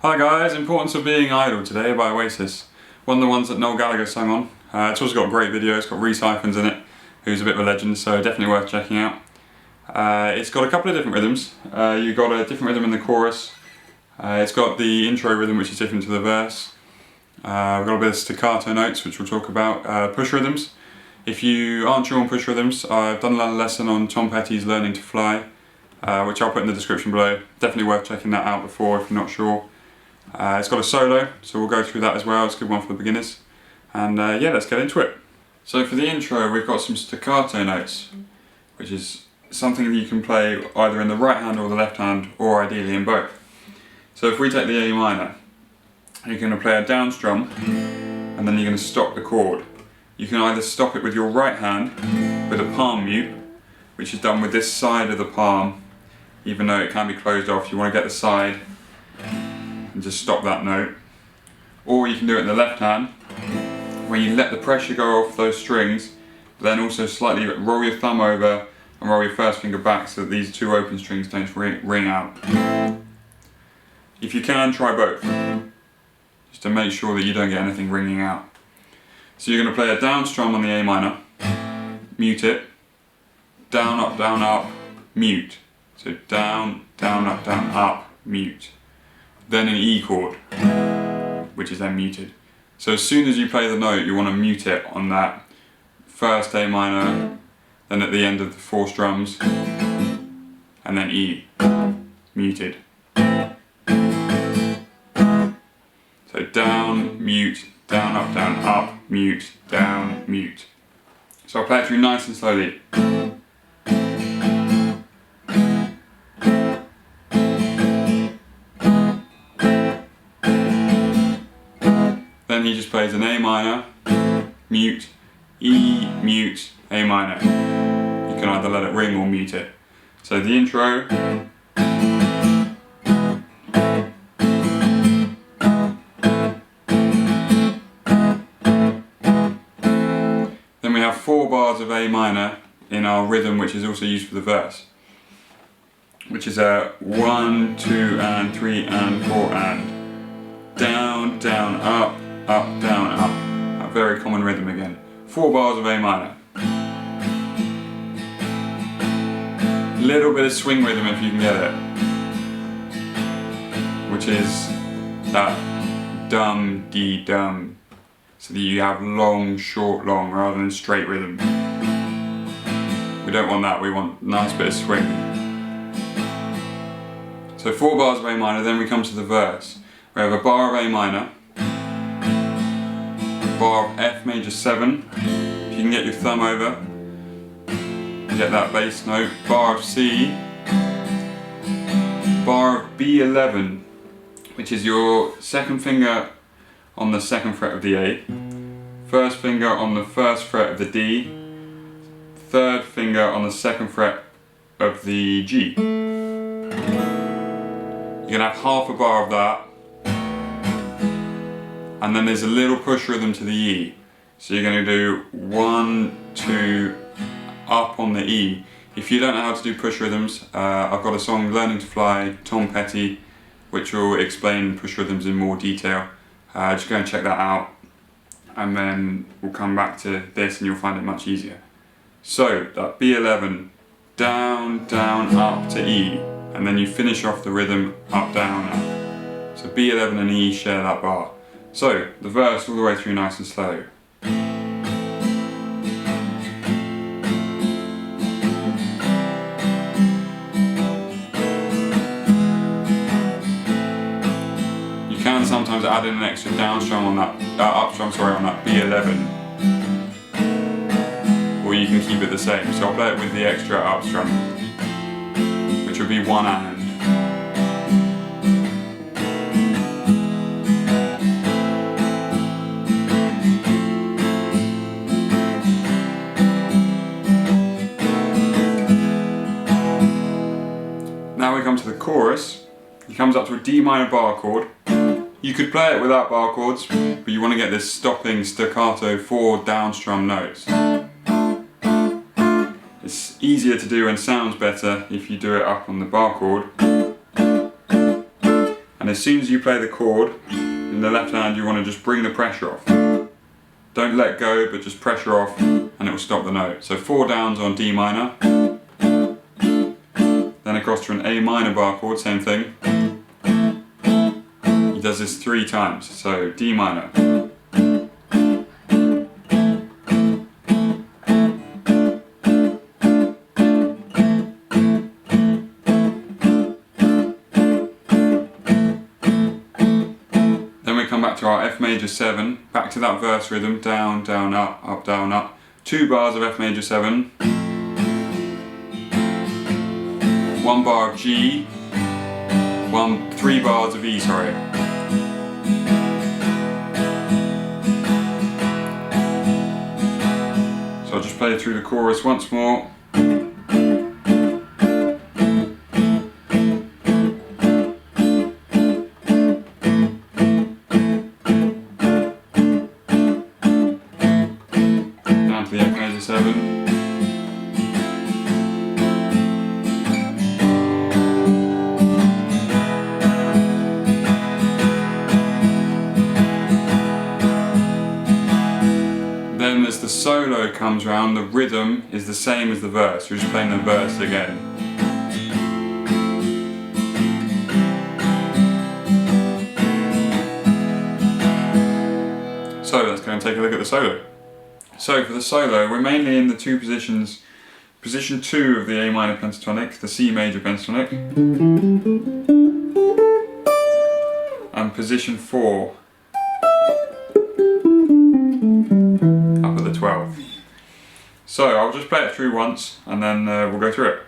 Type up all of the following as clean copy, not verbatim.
Hi guys, Importance of Being Idle today by Oasis. One of the ones that Noel Gallagher sung on. It's also got a great video, it's got Wright in it, who's a bit of a legend, so definitely worth checking out. It's got a couple of different rhythms. You've got a different rhythm in the chorus. It's got the intro rhythm which is different to the verse. We've got a bit of staccato notes which we'll talk about. Push rhythms. If you aren't sure on push rhythms, I've done a lesson on Tom Petty's Learning to Fly, which I'll put in the description below. Definitely worth checking that out before if you're not sure. It's got a solo, so we'll go through that as well. It's a good one for the beginners. And yeah, let's get into it. So for the intro, we've got some staccato notes, which is something that you can play either in the right hand or the left hand, or ideally in both. So if we take the A minor, you're going to play a down strum, and then you're going to stop the chord. You can either stop it with your right hand, with a palm mute, which is done with this side of the palm, even though it can be closed off. You want to get the side and just stop that note. Or you can do it in the left hand, where you let the pressure go off those strings, but then also slightly roll your thumb over and roll your first finger back so that these two open strings don't ring out. If you can, try both, just to make sure that you don't get anything ringing out. So you're going to play a down strum on the A minor, mute it, down, up, mute. So down, up, mute. Then an E chord, which is then muted. So as soon as you play the note, you want to mute it on that first A minor, then at the end of the 4 strums, and then E, muted. So down, mute, down, up, mute, down, mute. So I'll play it through nice and slowly. Then he just plays an A minor, mute, E, mute, A minor. You can either let it ring or mute it. So the intro. Then we have 4 bars of A minor in our rhythm, which is also used for the verse, which is a 1, 2, and 3, and 4, and down, down, up, down, up. A very common rhythm again. 4 bars of A minor. Little bit of swing rhythm if you can get it, which is that dum, dee, dum. So that you have long, short, long, rather than straight rhythm. We don't want that, we want a nice bit of swing. So 4 bars of A minor, then we come to the verse. We have a bar of A minor, bar of F major 7, if you can get your thumb over, and get that bass note, bar of C, bar of B11, which is your second finger on the 2nd fret of the A, first finger on the 1st fret of the D, 3rd finger on the 2nd fret of the G. You're going to have half a bar of that, and then there's a little push rhythm to the E. So you're going to do 1, 2, up on the E. If you don't know how to do push rhythms, I've got a song, Learning to Fly, Tom Petty, which will explain push rhythms in more detail. Just go and check that out, and then we'll come back to this and you'll find it much easier. So that B11, down, down, up to E, and then you finish off the rhythm up, down, up. So B11 and E share that bar. So the verse all the way through nice and slow. Sometimes add in an extra down strum on that, up strum, sorry, on that B11, or you can keep it the same. So I'll play it with the extra up strum, which would be one hand. Now we come to the chorus. He comes up to a D minor bar chord. You could play it without bar chords, but you want to get this stopping staccato 4 down strum notes. It's easier to do and sounds better if you do it up on the bar chord. And as soon as you play the chord in the left hand, you want to just bring the pressure off. Don't let go, but just pressure off and it will stop the note. So 4 downs on D minor, then across to an A minor bar chord, same thing. He does this 3 times, so D minor. Back to our F major 7, back to that verse rhythm, down, down, up, down, up. 2 bars of F major 7, 1 bar of G, 3 bars of E, sorry. So I'll just play through the chorus once more. The F major 7. Then as the solo comes round, the rhythm is the same as the verse. You're just playing the verse again. So let's go and take a look at the solo. So for the solo, we're mainly in the 2 positions. Position 2 of the A minor pentatonic, the C major pentatonic, and position 4 up at the 12th. So I'll just play it through once and then we'll go through it.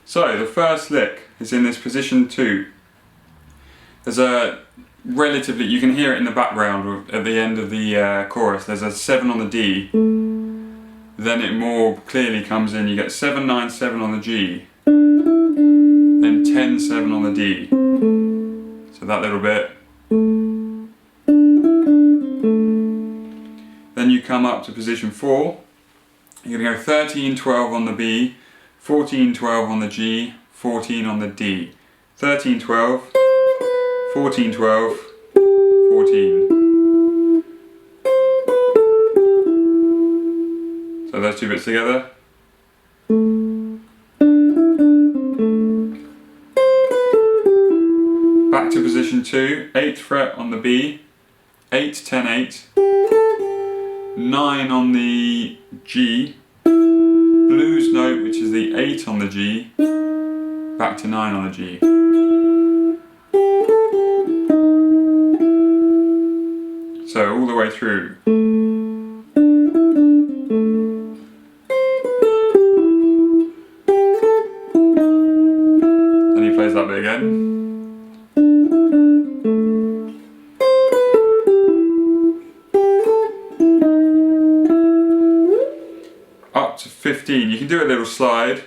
So the first lick is in this position 2. There's a relatively, you can hear it in the background at the end of the chorus, there's a 7 on the D, then it more clearly comes in, you get 7, 9, 7 on the G, then 10, 7 on the D, so that little bit. Then you come up to position 4, you're going to go 13, 12 on the B, 14, 12 on the G, 14 on the D. 13, 12, 14, 12, 14. So those 2 bits together. Back to position 2, 8th fret on the B, 8, 10, 8, 9 on the G, blues note, which is the 8 on the G, back to 9 on the G. So all the way through. Then he plays that bit again. Up to 15, you can do a little slide,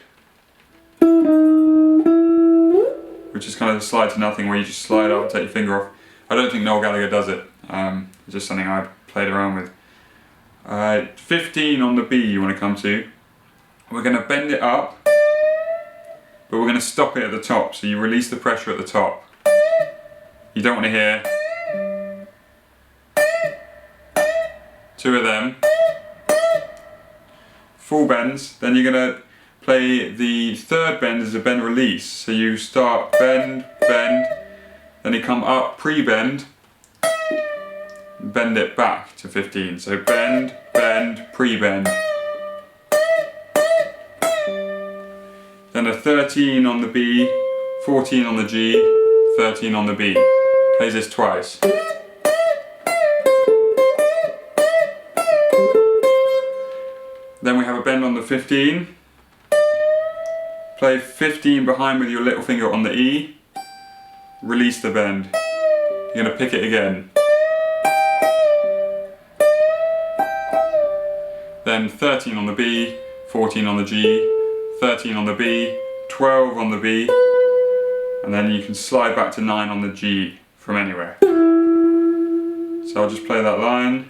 which is kind of a slide to nothing, where you just slide up and take your finger off. I don't think Noel Gallagher does it, it's just something I played around with. 15 on the B you want to come to. We're going to bend it up, but we're going to stop it at the top, so you release the pressure at the top. You don't want to hear 2 of them. Full bends, then you're going to play the 3rd bend as a bend release. So you start bend, bend, then you come up, pre-bend, bend it back to 15. So bend, bend, pre-bend. Then a 13 on the B, 14 on the G, 13 on the B. Plays this twice. Then we have a bend on the 15, Play 15 behind with your little finger on the E, release the bend. You're going to pick it again. Then 13 on the B, 14 on the G, 13 on the B, 12 on the B, and then you can slide back to 9 on the G from anywhere. So I'll just play that line.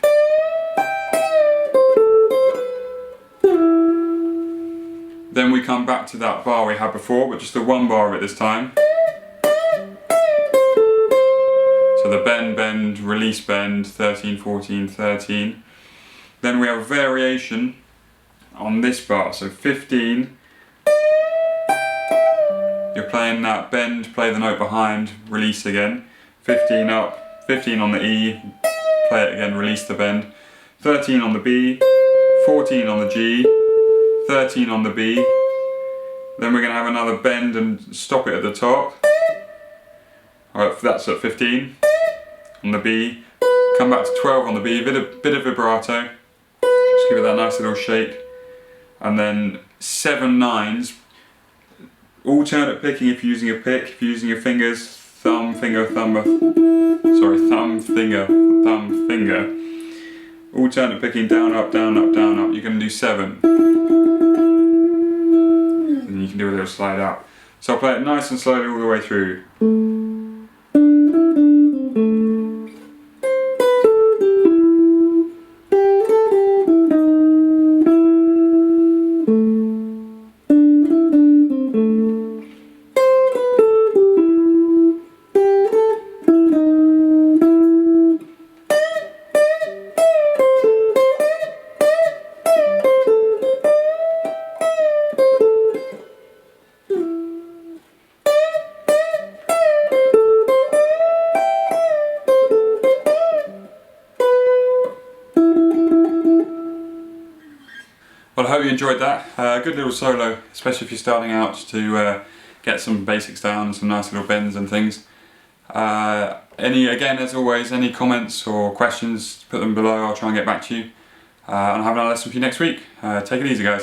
Then we come back to that bar we had before, but just the one bar of it this time. So the bend, bend, release, bend, 13, 14, 13. Then we have a variation on this bar, so 15. You're playing that bend, play the note behind, release again. 15 up, 15 on the E, play it again, release the bend. 13 on the B, 14 on the G, 13 on the B. Then we're going to have another bend and stop it at the top. Alright, that's at 15 on the B. Come back to 12 on the B, bit of vibrato. Just give it that nice little shake. And then 7 nines. Alternate picking if you're using a pick. If you're using your fingers, thumb, finger, thumb, thumb, finger. Alternate picking, down, up, down, up, down, up. You're going to do 7. And you can do a little slide out. So I'll play it nice and slowly all the way through. Well, I hope you enjoyed that. Good little solo, especially if you're starting out to get some basics down, some nice little bends and things. Again, as always, any comments or questions, put them below. I'll try and get back to you. And I'll have another lesson for you next week. Take it easy, guys.